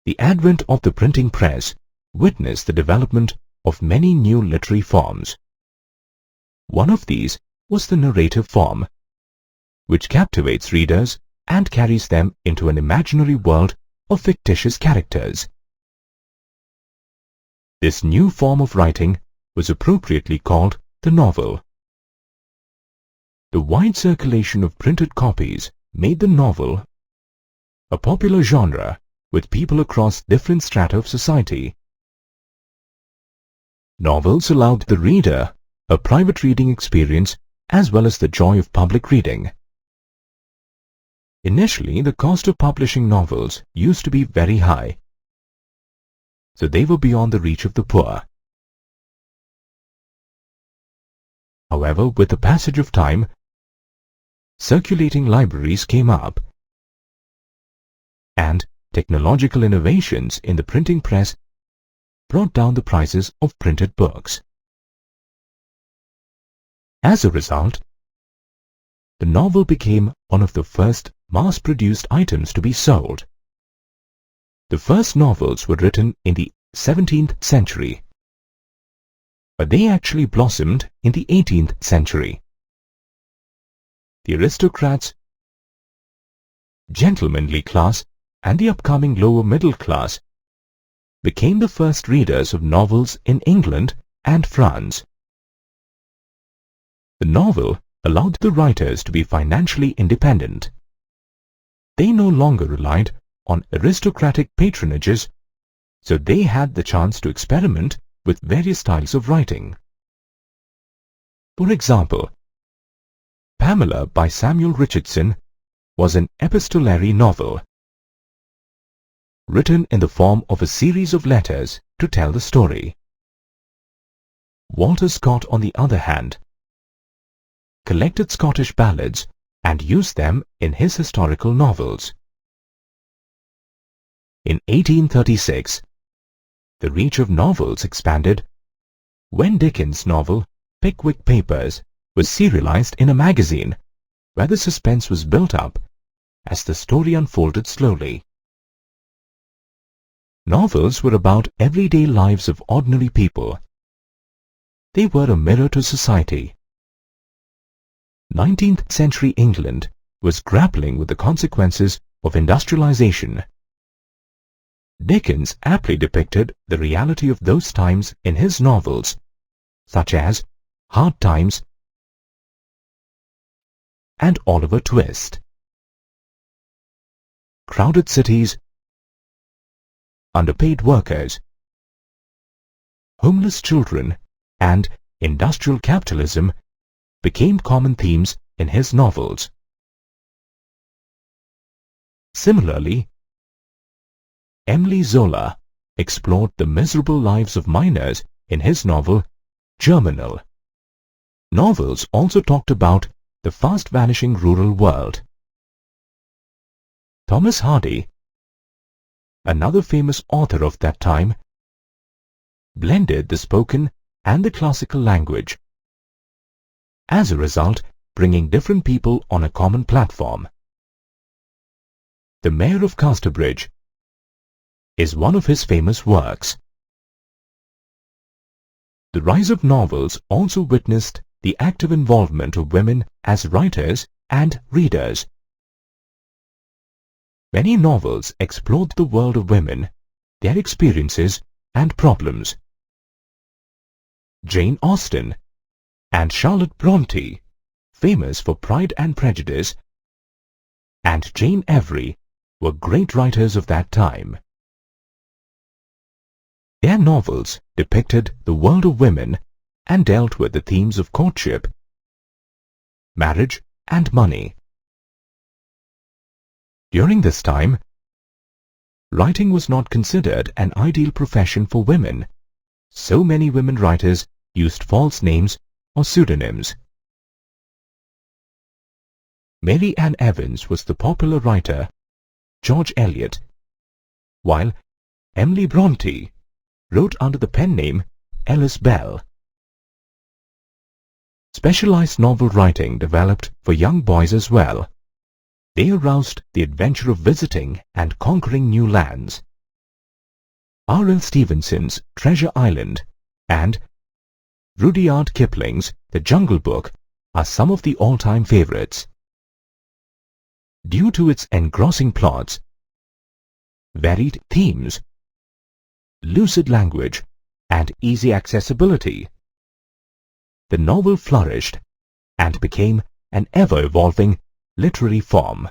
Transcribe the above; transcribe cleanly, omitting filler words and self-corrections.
The advent of the printing press witnessed the development of many new literary forms. One of these was the narrative form, which captivates readers and carries them into an imaginary world of fictitious characters. This new form of writing was appropriately called the novel. The wide circulation of printed copies made the novel a popular genre with people across different strata of society. Novels allowed the reader a private reading experience as well as the joy of public reading. Initially, the cost of publishing novels used to be very high, so they were beyond the reach of the poor. However, with the passage of time, circulating libraries came up, and technological innovations in the printing press brought down the prices of printed books. As a result, the novel became one of the first mass-produced items to be sold. The first novels were written in the 17th century, but they actually blossomed in the 18th century. The aristocrats, gentlemanly class, and the upcoming lower middle class became the first readers of novels in England and France. The novel allowed the writers to be financially independent. They no longer relied on aristocratic patronages, so they had the chance to experiment with various styles of writing. For example, Pamela by Samuel Richardson was an epistolary novel, written in the form of a series of letters to tell the story. Walter Scott, on the other hand, collected Scottish ballads and used them in his historical novels. In 1836, the reach of novels expanded when Dickens' novel Pickwick Papers was serialized in a magazine where the suspense was built up as the story unfolded slowly. Novels were about everyday lives of ordinary people. They were a mirror to society. 19th century England was grappling with the consequences of industrialization. Dickens aptly depicted the reality of those times in his novels, such as Hard Times and Oliver Twist. Crowded cities, underpaid workers, homeless children, and industrial capitalism became common themes in his novels. Similarly, Emile Zola explored the miserable lives of miners in his novel Germinal. Novels also talked about the fast-vanishing rural world. Thomas Hardy, another famous author of that time, blended the spoken and the classical language, as a result bringing different people on a common platform. The Mayor of Casterbridge is one of his famous works. The rise of novels also witnessed the active involvement of women as writers and readers. Many novels explored the world of women, their experiences and problems. Jane Austen and Charlotte Bronte, famous for Pride and Prejudice, and Jane Every were great writers of that time. Their novels depicted the world of women and dealt with the themes of courtship, marriage, and money. During this time, writing was not considered an ideal profession for women. So many women writers used false names or pseudonyms. Mary Ann Evans was the popular writer George Eliot, while Emily Bronte wrote under the pen name Ellis Bell. Specialized novel writing developed for young boys as well. They aroused the adventure of visiting and conquering new lands. R.L. Stevenson's Treasure Island and Rudyard Kipling's The Jungle Book are some of the all-time favorites. Due to its engrossing plots, varied themes, lucid language, and easy accessibility, the novel flourished and became an ever-evolving literary form.